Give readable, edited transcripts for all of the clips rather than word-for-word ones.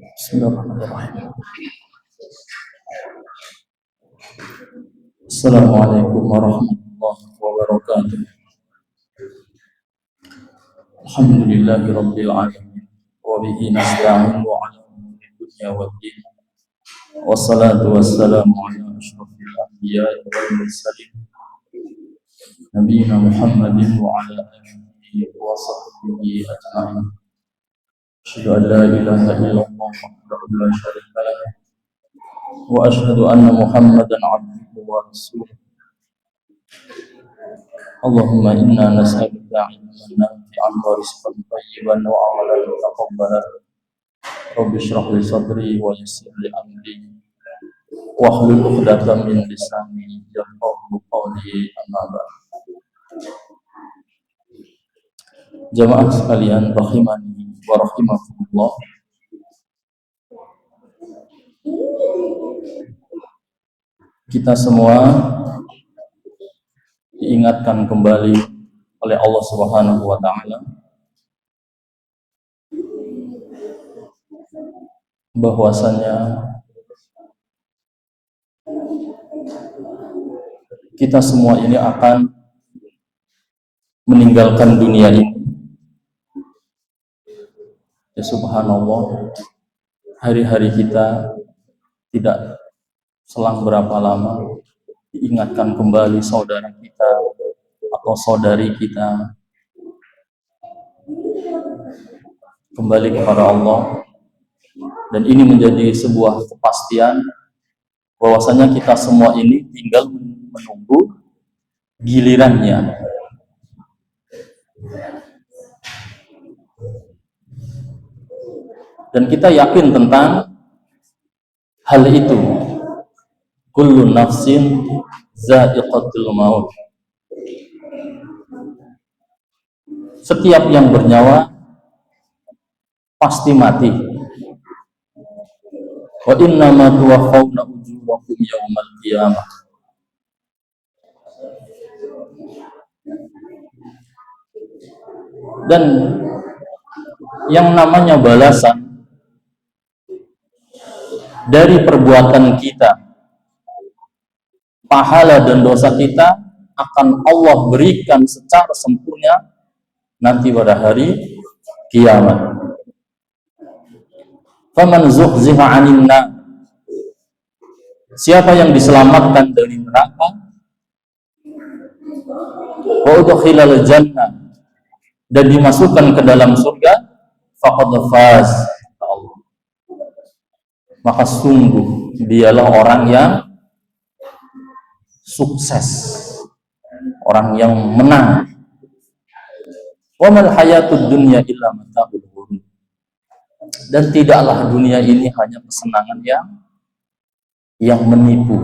Bismillahirrahmanirrahim. Assalamualaikum warahmatullahi wabarakatuh. Alhamdulillahi rabbil alamin. Wa bihi nasta'inu ala umuri dunya waddin. Wassalatu wassalamu ala asyrafil anbiya'i wal mursalin. Nabiyyina Muhammadin wa ala alihi wa sahbihi ajma'in. Asyhadu an la ilaha illallah wahdahu la syarika lah. Wa asyhadu anna Muhammadan abduhu wa rasuluh. Allahumma inna nas'aluka ilman nafi'an wa rizqan thayyiban wa amalan mutaqabbalan. Rabbi shrah li sadri wa yassir li amri wahlul 'uqdatam min lisani yafqahu qawli, amma ba'd. Jamaah sekalian rahimani wa rahimakumullah. Kita semua diingatkan kembali oleh Allah Subhanahu wa taala bahwasanya kita semua ini akan meninggalkan dunia ini. Ya subhanallah, hari-hari kita tidak selang berapa lama diingatkan kembali saudara kita atau saudari kita kembali kepada Allah, dan ini menjadi sebuah kepastian bahwasanya kita semua ini tinggal menunggu gilirannya. Dan kita yakin tentang hal itu. Kullu nafsin za'iqatul maut. Setiap yang bernyawa pasti mati. Wa innama tuwaffawna ujurakum yaumal qiyamah. Dan yang namanya balasan dari perbuatan kita, pahala dan dosa kita akan Allah berikan secara sempurna nanti pada hari kiamat. Faman zuhziha 'anil nar, siapa yang diselamatkan dari neraka, wa udkhilal jannah, dan dimasukkan ke dalam surga, faqad faz, maka sungguh dialah orang yang sukses, orang yang menang. Wa mal hayatud dunya illa mata'ul ghurur, dan tidaklah dunia ini hanya kesenangan yang menipu.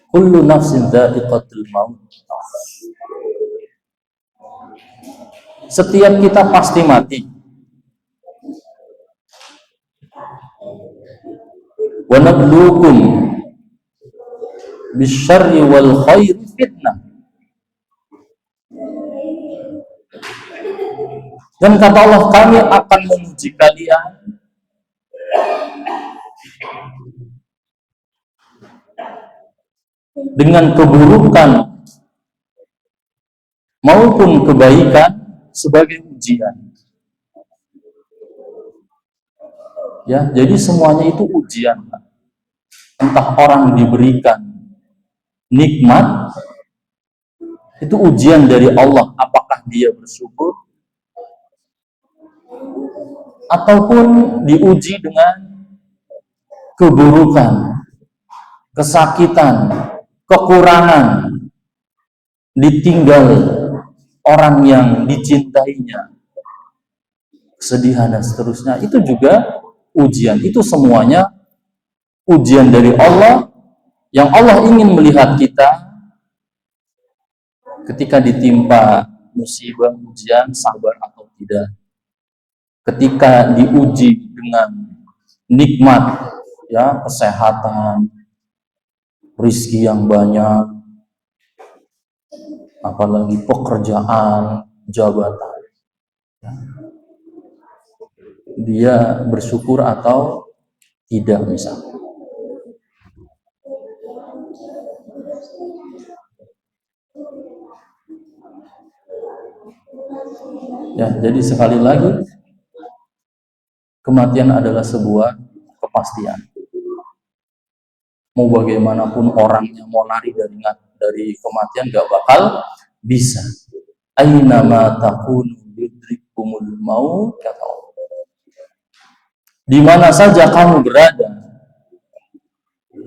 Kullu nafsin dha'iqatul maut, setiap kita pasti mati. Wa nabluukum bisyarri wal khairi fitnah, dan kata Allah, kami akan menguji kalian dengan keburukan maupun kebaikan sebagai ujian. Ya, jadi semuanya itu ujian. Entah orang diberikan nikmat, itu ujian dari Allah, apakah dia bersyukur, ataupun diuji dengan keburukan, kesakitan, kekurangan, ditinggal orang yang dicintainya, kesedihan dan seterusnya. Itu juga ujian. Itu semuanya ujian dari Allah, yang Allah ingin melihat kita ketika ditimpa musibah, ujian, sabar atau tidak. Ketika diuji dengan nikmat, ya, kesehatan, rizki yang banyak, apalagi pekerjaan, jabatan, ya, dia bersyukur atau tidak misalnya. Ya, jadi sekali lagi kematian adalah sebuah kepastian. Mau bagaimanapun orangnya mau lari dari kematian gak bakal bisa. Aina ma takunu yudrikumul maut, kata Allah. Di mana saja kamu berada,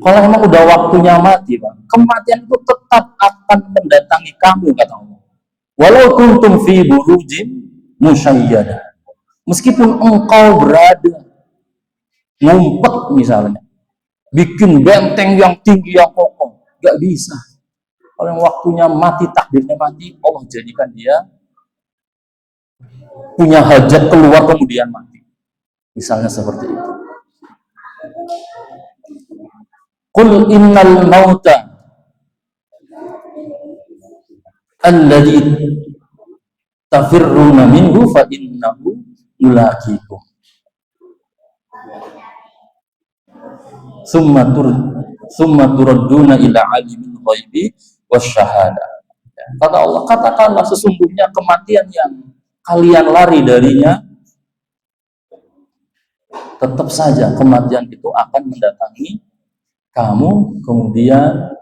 kalau emang udah waktunya mati, Pak, kematian itu tetap akan mendatangi kamu, kata Allah. Walau kuntum fi burujin musyayyadah. Meskipun engkau berada ngumpet misalnya, bikin benteng yang tinggi yang kokoh, gak bisa. Kalau yang waktunya mati, takdirnya mati, Allah jadikan dia punya hajat keluar kemudian mati. Misalnya seperti itu. Qul innal mauta alladzi tafirruna minhu fa innahu mulaqikum. Summa turadduna ila alimil ghaibi wasyahada. Kata Allah, katakanlah sesungguhnya kematian yang kalian lari darinya, tetap saja kematian itu akan mendatangi kamu, kemudian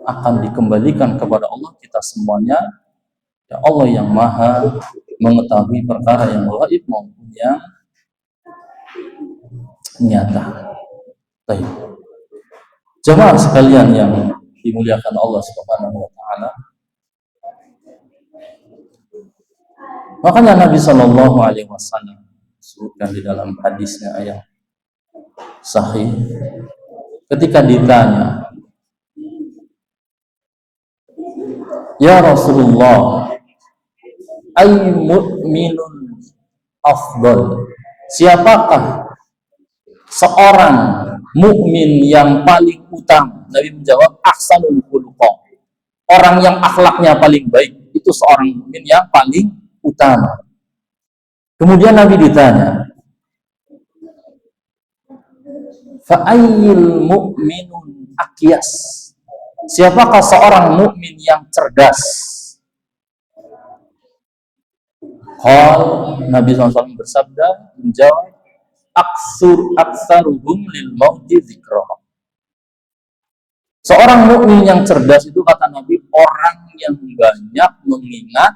akan dikembalikan kepada Allah kita semuanya. Ya Allah yang maha mengetahui perkara yang gaib maupun yang nyata. Baik. Jemaah sekalian yang dimuliakan Allah Subhanahu wa taala. Makanya Nabi Shallallahu alaihi wasallam sebutkan di dalam hadisnya yang sahih, ketika ditanya, "Ya Rasulullah, ay mu'minun afdal?" Siapakah seorang mukmin yang paling utama? Nabi menjawab, ahsanul khuluqa. Orang yang akhlaknya paling baik, itu seorang mukmin yang paling utama. Kemudian Nabi ditanya, fa ayyil mu'minun aqyas? Siapakah seorang mukmin yang cerdas? Nabi SAW bersabda, menjawab, aksaruhum lil mauti dzikra. Seorang mukmin yang cerdas itu, kata Nabi, orang yang banyak mengingat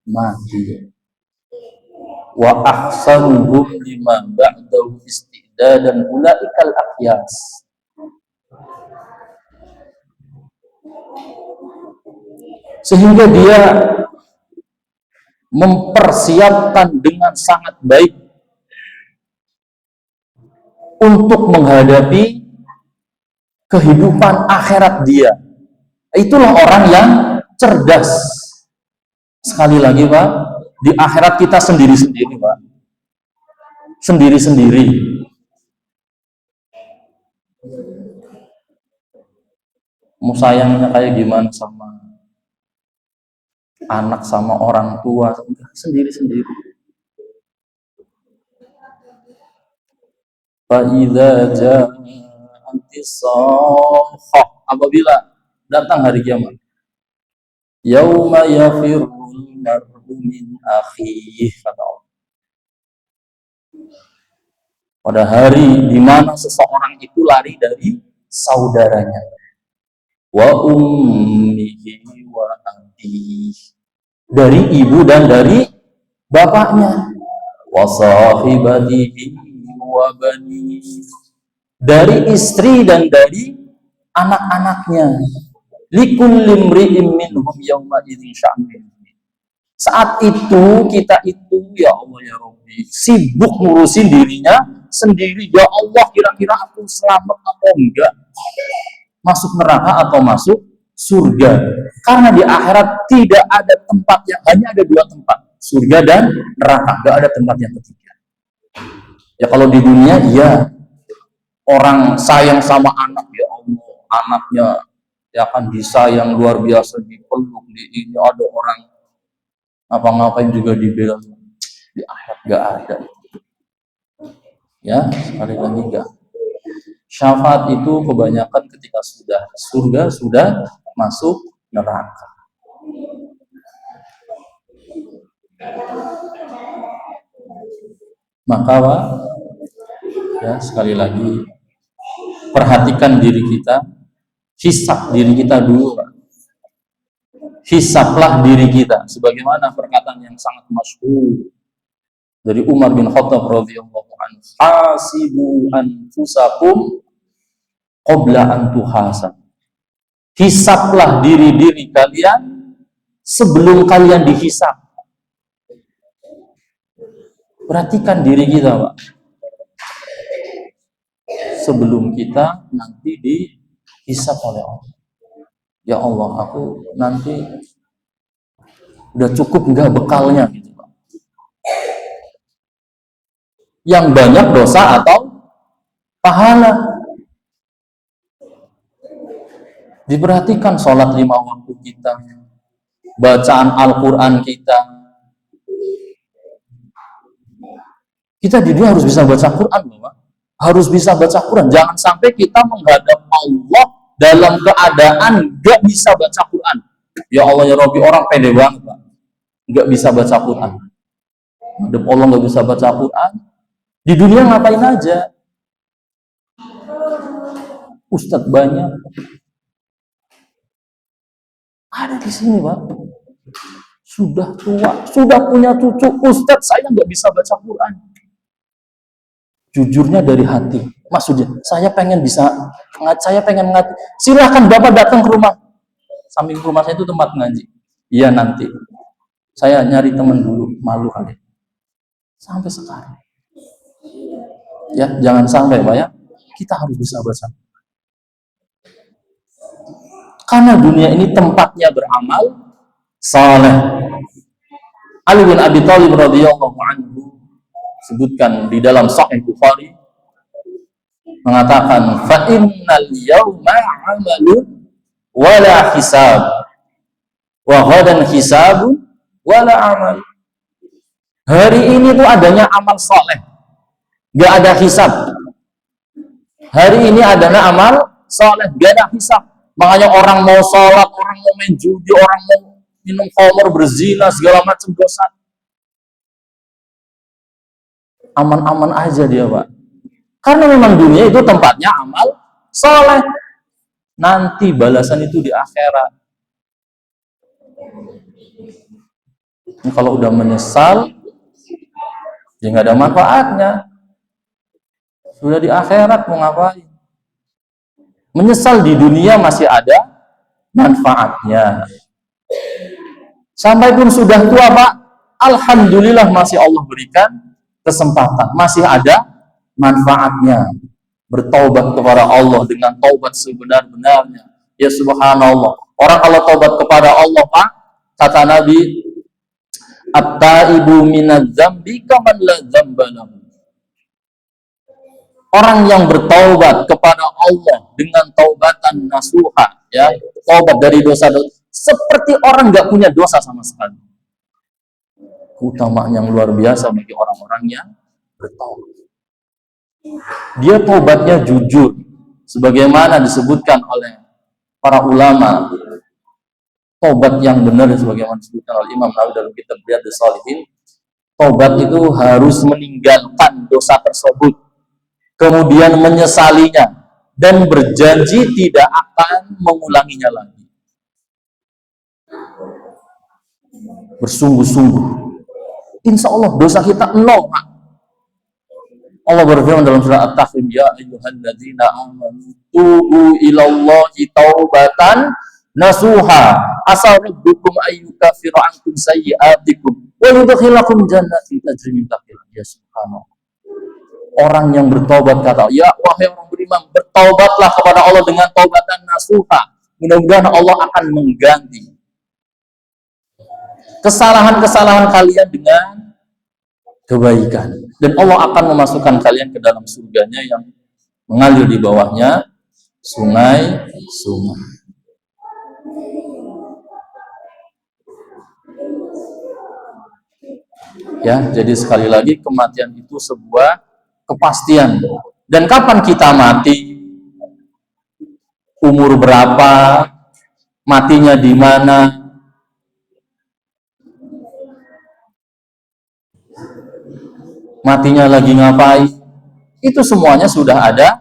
mati. Wa ahsanuhum lima ba'dahu istidadan ulaikal aqyas. Sehingga dia mempersiapkan dengan sangat baik untuk menghadapi kehidupan akhirat dia. Itulah orang yang cerdas. Sekali lagi, Pak, di akhirat kita sendiri-sendiri, Pak. Sendiri-sendiri. Mau sayangnya kayak gimana sama anak, sama orang tua, sendiri-sendiri. Fa'idza ja'atis sakhah, apabila datang hari kiamat, yauma yafirrul mar'u min akhihi, kata Allah, pada hari di mana seseorang itu lari dari saudaranya, wa ummihi wa abihi, dari ibu dan dari bapaknya, wa sahibatihi wa bani, dari istri dan dari anak-anaknya. Likulli imri'in minhum yawma idzin sya'nun. Saat itu kita itu, ya Allah ya Rabbi, sibuk ngurusin dirinya sendiri. Ya Allah, kira-kira aku selamat atau enggak, masuk neraka atau masuk surga. Karena di akhirat tidak ada tempat yang, hanya ada dua tempat, surga dan neraka, enggak ada tempat yang ketiga. Ya kalau di dunia, ya orang sayang sama anak, ya Allah, anaknya ya akan disayang luar biasa, dipeluk, ini ada orang apa-ngapain juga dibela. Di akhirat gak ada. Ya, sekali lagi enggak. Syafaat itu kebanyakan ketika sudah surga, sudah masuk neraka. Maka Pak, ya sekali lagi perhatikan diri kita, hisab diri kita dulu Pak. Hisablah diri kita, sebagaimana perkataan yang sangat masyhur dari Umar bin Khattab radhiyallahu anhu, hasibu anfusakum qabla an tuhasab. Hisablah diri-diri kalian sebelum kalian dihisab. Perhatikan diri kita, Pak. Sebelum kita nanti dihisab oleh Allah. Ya Allah, aku nanti udah cukup enggak bekalnya gitu, Pak. Yang banyak dosa atau pahala. Diperhatikan sholat 5 waktu kita, bacaan Al-Quran kita. Kita di dunia harus bisa baca Quran, Bapak. Harus bisa baca Quran. Jangan sampai kita menghadap Allah dalam keadaan gak bisa baca Quran. Ya Allah ya Rabbi, orang pede banget, Pak. Gak bisa baca Quran. Menghadap Allah gak bisa baca Quran. Di dunia ngapain aja? Ustadz banyak. Ada di sini, Pak. Sudah tua, sudah punya cucu. Ustadz, saya nggak bisa baca Quran. Jujurnya dari hati. Maksudnya, saya pengen ngaji. Silahkan Bapak datang ke rumah. Samping rumah saya itu tempat ngaji. Iya nanti. Saya nyari teman dulu, malu kali. Sampai sekarang. Ya, jangan sampai, Pak ya. Kita harus bisa baca. Karena dunia ini tempatnya beramal saleh. Ali bin Abi Thalib radhiyallahu anhu sebutkan di dalam Sahih Bukhari mengatakan fa innal yauma 'amalun wala hisab wa ghadan hisabun wala amal. Hari ini tuh adanya amal saleh, enggak ada hisab. Hari ini adanya amal saleh, enggak ada hisab. Makanya orang mau sholat, orang mau main judi, orang mau minum khamr, berzina, segala macam dosa. Aman-aman aja dia, Pak. Karena memang dunia itu tempatnya amal soleh. Nanti balasan itu di akhirat. Ini kalau udah menyesal, ya nggak ada manfaatnya. Sudah di akhirat mau ngapain? Menyesal di dunia masih ada manfaatnya. Sampai pun sudah tua, Pak, alhamdulillah masih Allah berikan kesempatan, masih ada manfaatnya. Bertaubat kepada Allah dengan taubat sebenar-benarnya. Ya subhanallah. Orang kalau taubat kepada Allah, Pak, kata Nabi, at-taibu minadz-dzambi kaman la dzamba lahu. Orang yang bertaubat kepada Allah dengan taubatan nasuha, ya, taubat dari dosa-dosa, seperti orang nggak punya dosa sama sekali. Keutamaan yang luar biasa bagi orang-orang yang bertaubat. Dia taubatnya jujur, sebagaimana disebutkan oleh para ulama. Taubat yang benar sebagaimana disebutkan oleh Imam Nawawi dalam kitab Riyadhus Shalihin. Taubat itu harus meninggalkan dosa tersebut, kemudian menyesalinya dan berjanji tidak akan mengulanginya lagi. Bersungguh-sungguh. Insya Allah dosa kita nol. Allah berfirman dalam surah At-Tahrim, ya ayyuhalladzina amanu tubu ilallahi taubatan nasuha asa rabbukum ayyukaffiru ankum sayyi'atikum wa yudkhilakum jannatin tajri min tahtiha al-anhar. Ya subhanallah. Orang yang bertobat kata, ya wahai orang beriman, bertobatlah kepada Allah dengan taubatan nasuha. Mudah-mudahan Allah akan mengganti kesalahan-kesalahan kalian dengan kebaikan. Dan Allah akan memasukkan kalian ke dalam surganya yang mengalir di bawahnya sungai-sungai. Ya, jadi sekali lagi kematian itu sebuah kepastian. Dan kapan kita mati, umur berapa, matinya di mana, matinya lagi ngapain, itu semuanya sudah ada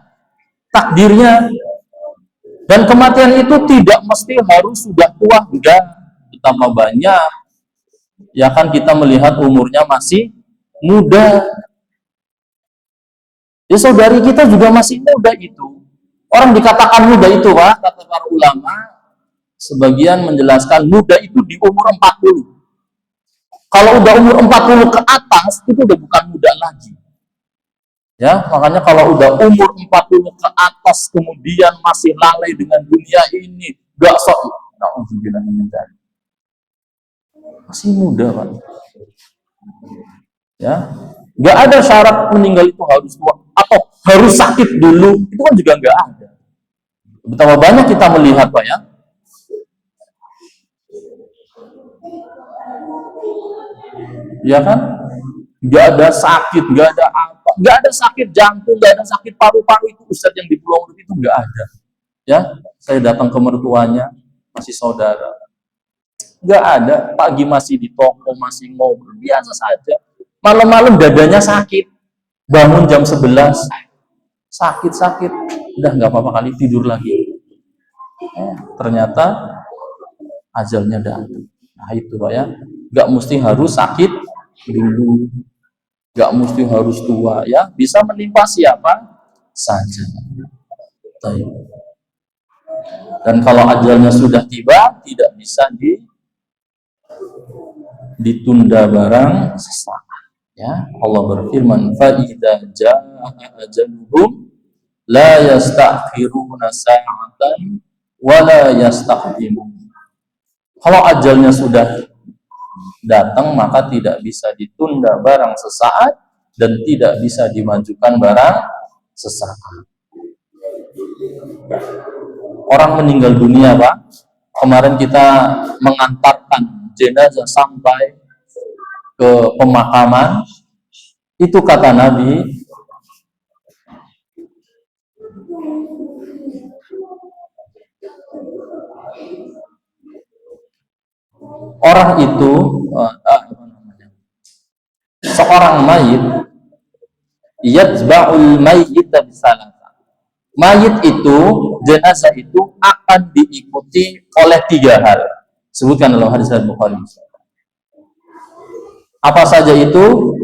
takdirnya. Dan kematian itu tidak mesti harus sudah tua, enggak. Betapa banyak ya kan kita melihat umurnya masih muda. Ya saudari kita juga masih muda itu. Orang dikatakan muda itu, Pak, kata para ulama, sebagian menjelaskan muda itu di umur 40. Kalau udah umur 40 ke atas, itu udah bukan muda lagi. Ya, makanya kalau udah umur 40 ke atas kemudian masih lalai dengan dunia ini, gak sok, masih muda, Pak. Ya, gak ada syarat meninggal itu harus tua atau harus sakit dulu, itu kan juga gak ada. Betapa banyak kita melihat, Pak, ya. Ya kan? Gak ada sakit, gak ada apa, gak ada sakit jantung, gak ada sakit paru-paru, itu Ustadz yang di Pulau Urut itu gak ada. Ya, saya datang ke mertuanya, masih saudara, gak ada. Pagi masih di toko, masih ngobrol biasa saja. Malam-malam dadanya sakit, bangun jam 11, sakit, udah nggak apa-apa kali, tidur lagi. Ternyata ajalnya datang. Nah itu, Pak, ya, nggak mesti harus sakit dulu, nggak mesti harus tua, ya, bisa menimpa siapa saja. Dan kalau ajalnya sudah tiba, tidak bisa ditunda barang sesaat. Ya, Allah berfirman, fa idza jaa ajaluhum la yastakhiruna sa'atan wa la yastaqdimun. Kalau ajalnya sudah datang, maka tidak bisa ditunda barang sesaat dan tidak bisa dimajukan barang sesaat. Orang meninggal dunia, Pak, kemarin kita mengantarkan jenazah sampai ke pemakaman, itu kata Nabi, orang itu seorang mayit yatba'ul mayyita bisalasa. Mayit itu, jenazah itu akan diikuti oleh 3 hal. Sebutkan dalam hadis Bukhari. Apa saja itu?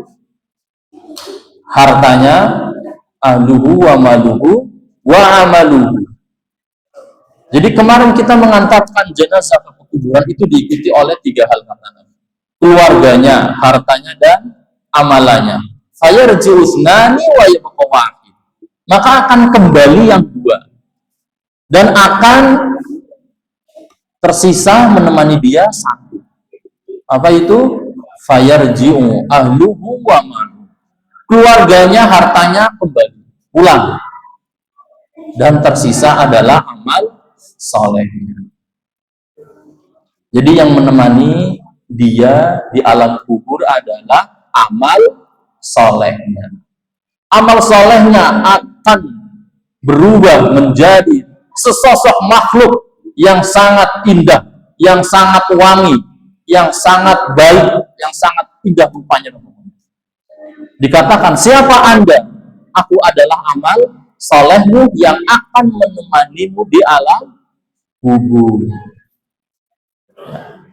Hartanya, ahluhu wa maluhu wa amaluhu. Jadi kemarin kita mengantarkan jenazah ke kuburan itu diikuti oleh 3 hal, kata Nabi. Keluarganya, hartanya, dan amalannya. Fayarji'u thnani wa yabqa wahid. Maka akan kembali yang 2 dan akan tersisa menemani dia 1. Apa itu? Fayarji'u ahluhu wa maluhu. Keluarganya, hartanya kembali pulang, dan tersisa adalah amal solehnya. Jadi yang menemani dia di alam kubur adalah amal solehnya. Amal solehnya akan berubah menjadi sesosok makhluk yang sangat indah, yang sangat wangi, yang sangat baik, yang sangat indah rupanya. Dikatakan, siapa Anda? Aku adalah amal solehmu yang akan menemanimu di alam kubur.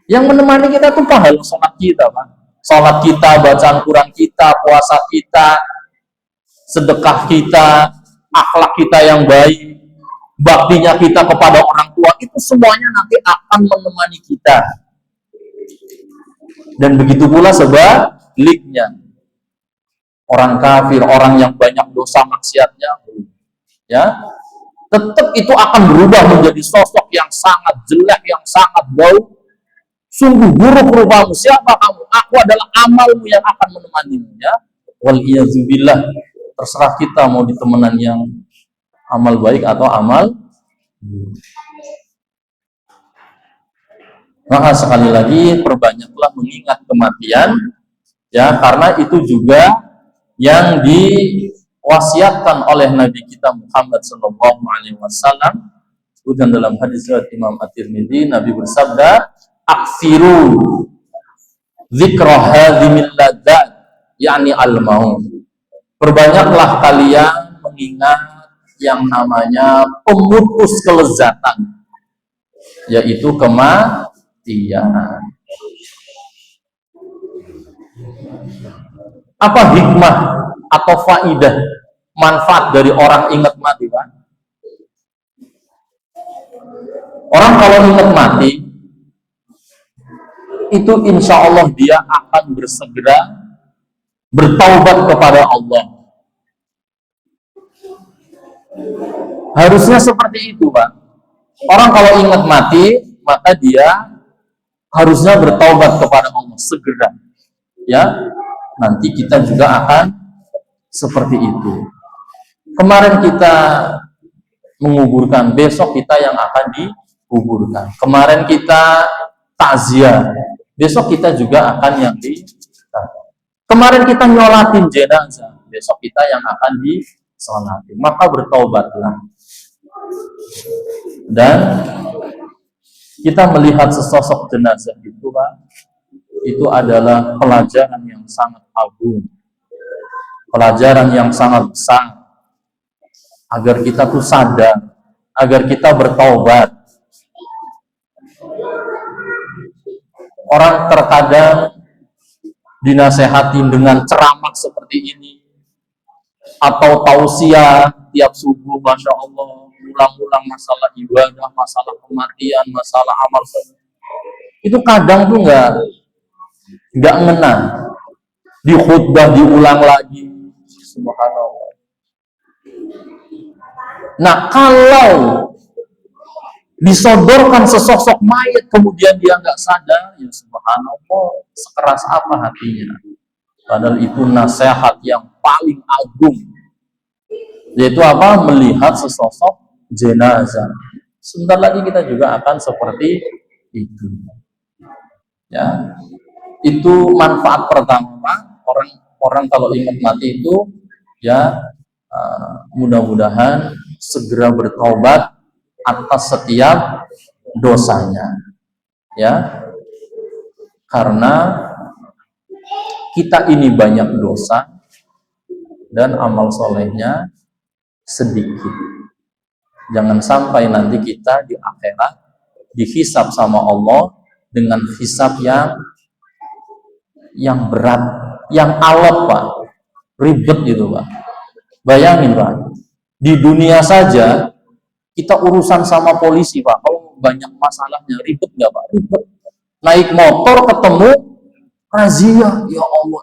Yang menemani kita tuh pahala sholat kita, Pak. Sholat kita, bacaan Quran kita, puasa kita, sedekah kita, akhlak kita yang baik, baktinya kita kepada orang tua, itu semuanya nanti akan menemani kita. Dan begitu pula sebaliknya. Orang kafir, orang yang banyak dosa maksiatnya, ya, tetap itu akan berubah menjadi sosok yang sangat jelek, yang sangat bau. Sungguh buruk rupamu. Siapa kamu? Aku adalah amalmu yang akan menemanimu. Ya, wal iyazubillah. Terserah kita mau ditemenan yang amal baik atau amal. Maka sekali lagi perbanyaklah mengingat kematian, ya, karena itu juga yang diwasiatkan oleh Nabi kita Muhammad Sallallahu Alaihi Wasallam. Kemudian dalam hadis riwayat Imam At-Tirmidzi, Nabi bersabda, "Aksiru dzikra hadzimil ladzat, yakni al-maut." Perbanyaklah kalian mengingat yang namanya pemutus kelezatan, yaitu kematian. Apa hikmah atau faidah, manfaat dari orang ingat mati, Pak? Orang kalau ingat mati, itu insya Allah dia akan bersegera bertaubat kepada Allah. Harusnya seperti itu, Pak. Orang kalau ingat mati, maka dia harusnya bertaubat kepada Allah segera. Ya, nanti kita juga akan seperti itu. Kemarin kita menguburkan, besok kita yang akan dikuburkan. Kemarin kita takziah, besok kita juga akan yang kemarin kita nyolatin jenazah, besok kita yang akan disolatin. Maka bertaubatlah. Dan kita melihat sesosok jenazah itu, Pak, itu adalah pelajaran yang sangat agung, pelajaran yang sangat besar, agar kita tuh sadar, agar kita bertaubat. Orang terkadang dinasehatin dengan ceramah seperti ini, atau tausiah tiap subuh, Masya Allah, ulang-ulang masalah ibadah, masalah kematian, masalah amal. Itu kadang tuh nggak ngena. Di khutbah diulang lagi, subhanallah. Nah, kalau disodorkan sesosok mayat kemudian dia nggak sadar, ya subhanallah, sekeras apa hatinya. Padahal itu nasihat yang paling agung, yaitu apa? Melihat sesosok jenazah. Sebentar lagi kita juga akan seperti itu. Ya, itu manfaat pertama. Orang kalau ingat mati itu, ya, mudah-mudahan segera bertaubat atas setiap dosanya, ya, karena kita ini banyak dosa dan amal solehnya sedikit. Jangan sampai nanti kita di akhirat dihisab sama Allah dengan hisab yang berat, yang alot, Pak, ribet gitu, Pak. Bayangin, Pak, di dunia saja kita urusan sama polisi, Pak, kalau banyak masalahnya, ribet nggak, Pak? Ribet. Naik motor ketemu razia, ya Allah,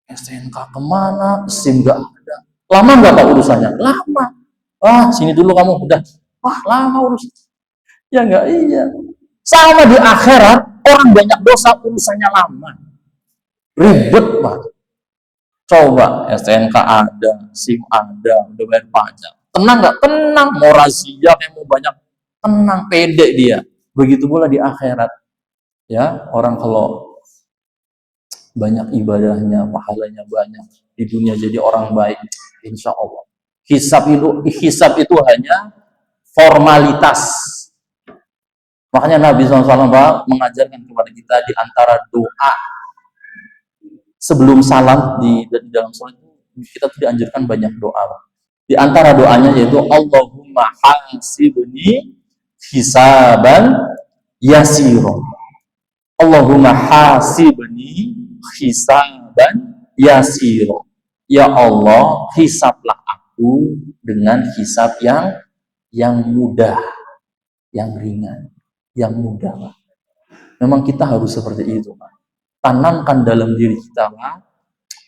STNK kemana, SIM nggak ada. Lama nggak, Pak, urusannya? Lama. Sini dulu kamu, udah. Lama urus. Ya nggak, iya. Sama di akhirat, orang banyak dosa, urusannya lama. Ribet, Pak. Coba, STNK ada, SIM ada, udah bayar pajak. Tenang nggak? Tenang. Mau razia kayak mau banyak, tenang, pede dia. Begitu pula di akhirat. Ya, orang kalau banyak ibadahnya, pahalanya banyak, di dunia jadi orang baik, insya Allah. Hisab itu hanya formalitas. Makanya Nabi SAW mengajarkan kepada kita di antara doa sebelum salam di dalam salat kita dianjurkan banyak doa. Di antara doanya yaitu Allahumma hasibni hisaban yasiro. Allahumma hasibni hisaban yasiro. Ya Allah, hisablah aku dengan hisab yang mudah, yang ringan, yang mudah, Pak. Memang kita harus seperti itu, Pak. Tanamkan dalam diri kita, Pak.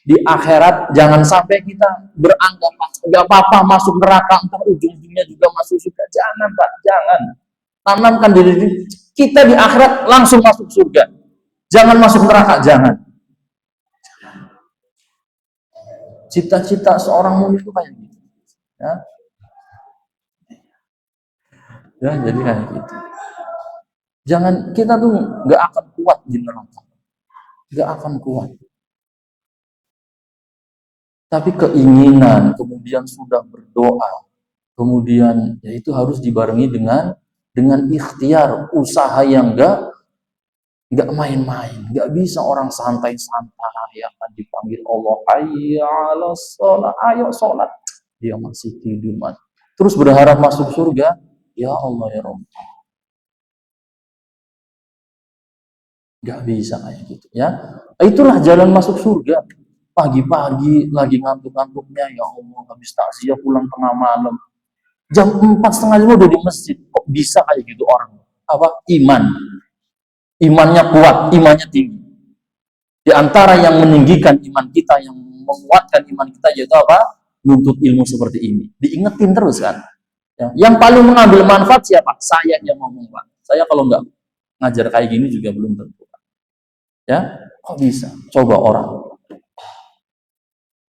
Di akhirat jangan sampai kita beranggapan nggak apa-apa masuk neraka, entah ujung-ujungnya juga masuk surga. Jangan, Pak, jangan. Tanamkan diri kita di akhirat langsung masuk surga. Jangan masuk neraka, jangan. Cita-cita seorang mukmin itu kayak gitu. Ya, jadi kayak gitu. Jangan, kita tuh nggak akan kuat di neraka, nggak akan kuat. Tapi keinginan, kemudian sudah berdoa, kemudian ya itu harus dibarengi dengan ikhtiar, usaha yang enggak main-main. Enggak bisa orang santai-santai ya kan dipanggil Allah, hayya 'alas shalah, ayo sholat. Dia masih tidur, Mas. Terus berharap masuk surga, ya Allah ya Rabb. Enggak bisa kayak gitu ya. Itulah jalan masuk surga. Pagi-pagi lagi ngantuk-ngantuknya, ya Allah habis takziah pulang tengah malam. Jam 4:30 udah di masjid. Kok bisa kayak gitu orang? Apa? Imannya kuat, imannya tinggi. Di antara yang meninggikan iman kita, yang menguatkan iman kita yaitu apa? Nuntut ilmu seperti ini. Diingetin terus kan. Ya. Yang paling mengambil manfaat siapa? Saya yang ngomong, Pak. Saya kalau nggak ngajar kayak gini juga belum tentu. Ya, kok bisa? Coba orang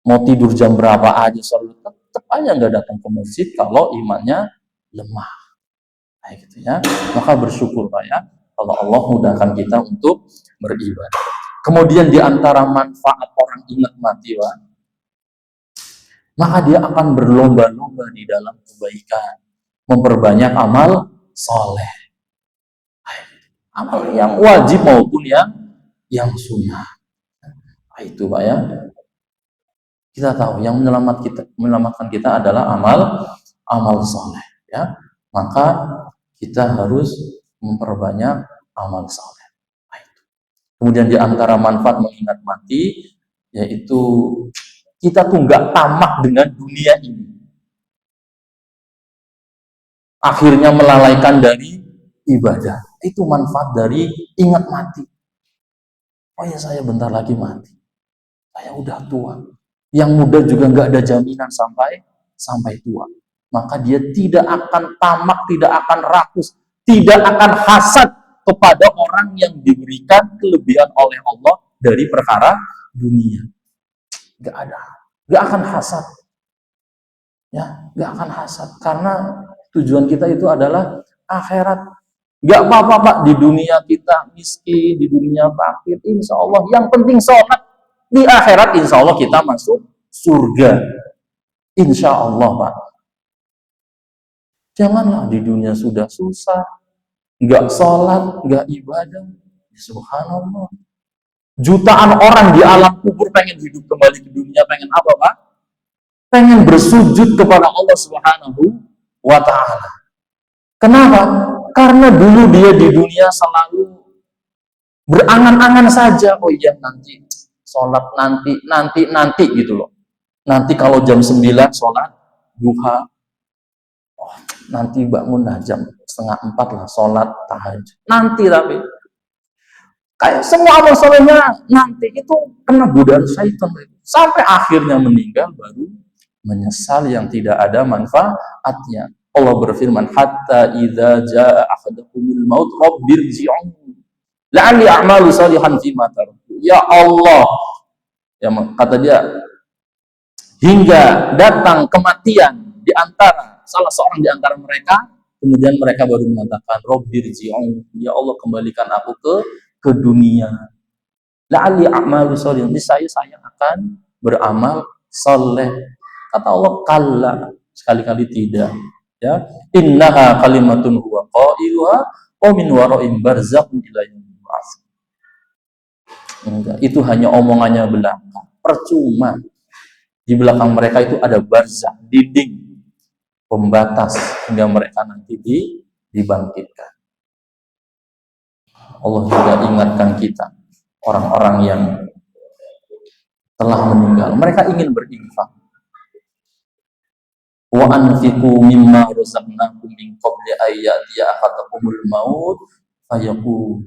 mau tidur jam berapa aja, selalu tetap aja nggak datang ke masjid kalau imannya lemah. Kayak gitu ya. Maka bersyukur Pak ya, kalau Allah mudahkan kita untuk beribadah. Kemudian di antara manfaat orang ingat mati, Pak, maka dia akan berlomba-lomba di dalam kebaikan, memperbanyak amal soleh, amal yang wajib maupun yang sunnah. Nah, itu Pak ya. Kita tahu yang menyelamatkan kita adalah amal soleh ya. Maka kita harus memperbanyak amal soleh. Nah, itu. Kemudian di antara manfaat mengingat mati yaitu kita tuh nggak tamak dengan dunia ini. Akhirnya melalaikan dari ibadah. Itu manfaat dari ingat mati. Oh ya, saya bentar lagi mati. Saya udah tua. Yang muda juga nggak ada jaminan sampai tua. Maka dia tidak akan tamak, tidak akan rakus, tidak akan hasad kepada orang yang diberikan kelebihan oleh Allah dari perkara dunia. Nggak ada, nggak akan hasad. Ya, nggak akan hasad karena tujuan kita itu adalah akhirat. Nggak apa-apa Pak, di dunia kita miskin, di dunia fakir, insya Allah yang penting sholat. Di akhirat insya Allah kita masuk surga. Insya Allah Pak. Janganlah di dunia sudah susah, nggak sholat, nggak ibadah. Subhanallah. Jutaan orang di alam kubur pengen hidup kembali ke dunia, pengen apa Pak? Pengen bersujud kepada Allah Subhanahu wa Ta'ala. Kenapa? Karena dulu dia di dunia selalu berangan-angan saja. Oh iya nanti sholat nanti gitu loh. Nanti kalau jam 9 sholat duha. Oh, nanti bangun jam 3:30 lah sholat tahajud. Nanti tapi kayak semua amal solehnya nanti itu kena godaan syaitan. Sampai akhirnya meninggal baru menyesal yang tidak ada manfaatnya. Allah berfirman, hatta idza jaa ahadakumul maut rabbirji'un la'alli a'malu salihan fima taraktu. Ya Allah, ya kata dia, hingga datang kematian di antara salah seorang di antara mereka, kemudian mereka baru mengatakan rabbirji'un, ya Allah kembalikan aku ke dunia. La'alli a'malu salihan, saya akan beramal saleh. Kata Allah, kalla, sekali-kali tidak. Ya, innaha kalimatun huwa qailuha wa min wara'in barzakhun ila yaumil ba'ts. Enggak, itu hanya omongannya belaka. Percuma. Di belakang mereka itu ada barzakh, dinding pembatas hingga mereka nanti dibangkitkan. Allah juga ingatkan kita, orang-orang yang telah meninggal, mereka ingin berinfak. Wa anfiqu mimma razaqnakum min qabli ayyatiya ahadakumul maut fayaqul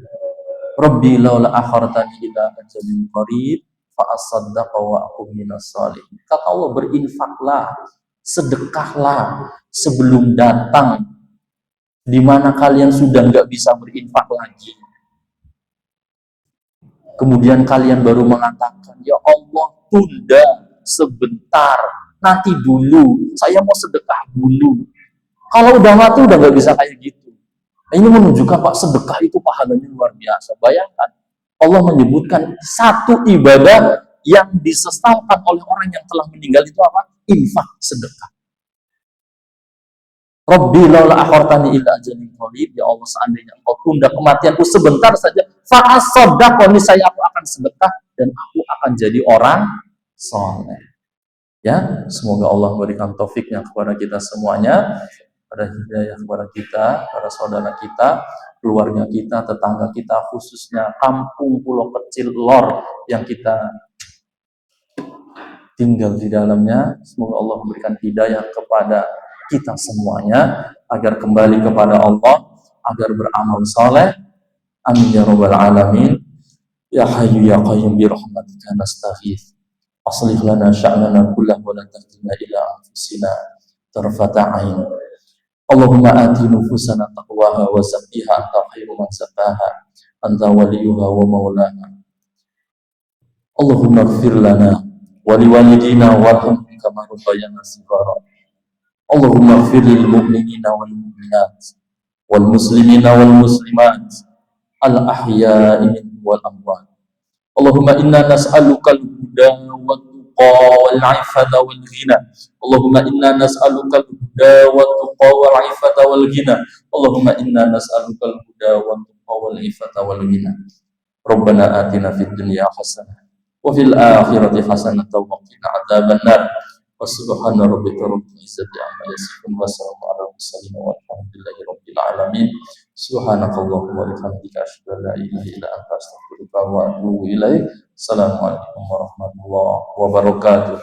rabbi laula akhartani ila ajalin qarib fa asaddaqa wa aqum minas shalihin. Kata Allah, berinfaklah, sedekahlah sebelum datang di mana kalian sudah nggak bisa berinfak lagi. Kemudian kalian baru mengatakan, ya Allah tunda sebentar, nanti dulu, saya mau sedekah dulu. Kalau udah mati udah nggak bisa kayak gitu. Ini menunjukkan Pak, sedekah itu pahalanya luar biasa. Bayangkan Allah menyebutkan satu ibadah yang disesalkan oleh orang yang telah meninggal itu apa? Infak, sedekah. Rabbi laula akhartani ila ajalin qarib, ya Allah seandainya engkau tunda kematianku sebentar saja, fa asaddaqani, saya aku akan sedekah dan aku akan jadi orang saleh. Ya, semoga Allah memberikan taufiknya kepada kita semuanya, pada hidayah kepada kita, para saudara kita, keluarga kita, tetangga kita, khususnya kampung pulau kecil Lor yang kita tinggal di dalamnya. Semoga Allah memberikan hidayah kepada kita semuanya agar kembali kepada Allah, agar beramal saleh. Amin ya rabbal alamin. Ya hayyu ya qayyum bi rahmatika nastaghits. Aslih lana sya'nana kullahu wa la takilna ila anfusina tarfata 'ain. Allahumma ati nufusana taqwaha wa zakkiha anta khairu man zakkaha anta waliyuha wa maulaha. Allahumma ighfir lana wa liwalidina warhamhum kama rabbayana shighara. Allahumma ighfir lil mu'minina wal mu'minat wal muslimina wal muslimat al ahya'i minhum wal amwat. Allahumma inna nas'aluka al-huda wa tuqa wal 'ifata wal ghina. Allahumma inna nas'aluka al-huda wa tuqa wal 'ifata wal ghina. Allahumma inna nas'aluka al-huda wa tuqa wal 'ifata wal ghina. Rabbana atina fid dunya hasanah wa fil akhirati hasanah wa qina adzaban nar. Wa subhana rabbika rabbil izzati amma yasifun wa salamun alal mursalin walhamdulillahi rabbil alamin. Subhanakallahumma wa bihamdika asyhadu an la ilaha illa anta astaghfiruka wa atubu ilaik. Assalamualaikum warahmatullahi wabarakatuh.